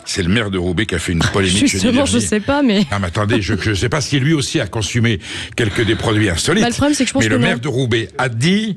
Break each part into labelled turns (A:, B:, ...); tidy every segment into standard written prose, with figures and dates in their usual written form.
A: C'est le maire de Roubaix qui a fait une polémique.
B: Justement, je sais pas, mais...
A: Ah, mais attendez, je sais pas si lui aussi a consumé des produits insolites.
B: Le problème, c'est que je pense
A: mais
B: que
A: le maire de Roubaix a dit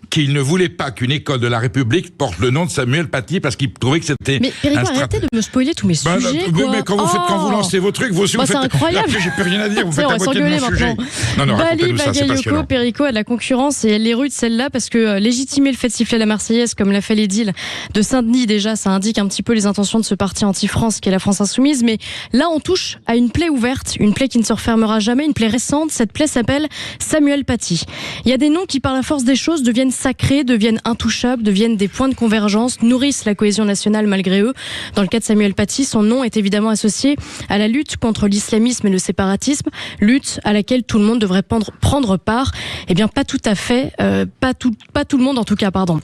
A: qu'il ne voulait pas qu'une école de la République porte le nom de Samuel Paty parce qu'il trouvait que c'était...
B: Mais Perico, arrêtez de me spoiler tous mes sujets, quoi.
A: Mais quand vous lancez vos trucs, vous aussi, vous faites...
B: C'est incroyable.
A: Là, j'ai plus rien à dire, vous faites à moitié de mon sujet. Non,
B: Bali,
A: racontez-nous ça, c'est passionnant.
B: Perico a de la concurrence et elle les rude celle-là parce que légitimer le fait de siffler la Marseillaise comme l'a fait l'édile de Saint-Denis, déjà, ça indique un petit peu les intentions de ce parti anti-France qui est la France Insoumise. Mais là, on touche à une plaie ouverte, une plaie qui ne se refermera jamais, une plaie récente. Cette plaie s'appelle Samuel Paty. Il y a des noms qui, par la force des choses, deviennent sacrés, deviennent intouchables, deviennent des points de convergence, nourrissent la cohésion nationale malgré eux. Dans le cas de Samuel Paty, son nom est évidemment associé à la lutte contre l'islamisme et le séparatisme, lutte à laquelle tout le monde devrait prendre part. Eh bien, pas tout à fait, pas tout le monde en tout cas, pardon.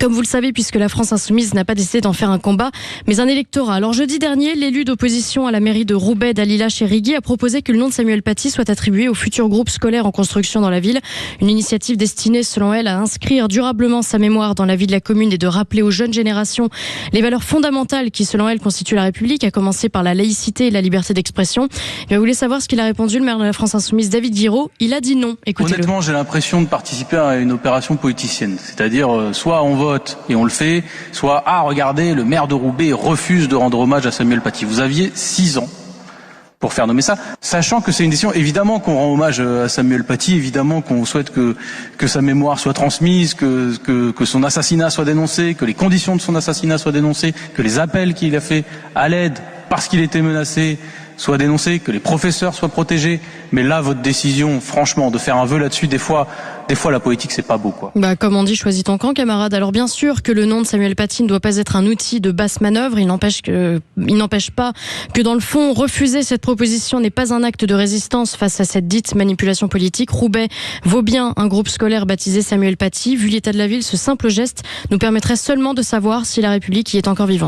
B: Comme vous le savez, puisque la France Insoumise n'a pas décidé d'en faire un combat, mais un électorat. Alors jeudi dernier, l'élu d'opposition à la mairie de Roubaix, Dalila Chérigui, a proposé que le nom de Samuel Paty soit attribué au futur groupe scolaire en construction dans la ville. Une initiative destinée, selon elle, à inscrire durablement sa mémoire dans la vie de la commune et de rappeler aux jeunes générations les valeurs fondamentales qui, selon elle, constituent la République, à commencer par la laïcité et la liberté d'expression. Vous voulez savoir ce qu'il a répondu, le maire de la France Insoumise, David Guiraud? Il a dit non. Écoutez-le.
C: Honnêtement, j'ai l'impression de participer à une opération politicienne. C'est-à-dire, soit on vote et on le fait, soit regardez, le maire de Roubaix refuse de rendre hommage à Samuel Paty. Vous aviez 6 ans pour faire nommer ça, sachant que c'est une décision, évidemment qu'on rend hommage à Samuel Paty, évidemment qu'on souhaite que sa mémoire soit transmise, que son assassinat soit dénoncé, que les conditions de son assassinat soient dénoncées, que les appels qu'il a fait à l'aide parce qu'il était menacé soient dénoncés, que les professeurs soient protégés. Mais là, votre décision, franchement, de faire un vœu là-dessus, des fois la politique, c'est pas beau, quoi.
B: Comme on dit, choisis ton camp, camarade. Alors bien sûr que le nom de Samuel Paty ne doit pas être un outil de basse manœuvre. Il n'empêche pas que dans le fond, refuser cette proposition n'est pas un acte de résistance face à cette dite manipulation politique. Roubaix vaut bien un groupe scolaire baptisé Samuel Paty. Vu l'état de la ville, ce simple geste nous permettrait seulement de savoir si la République y est encore vivante.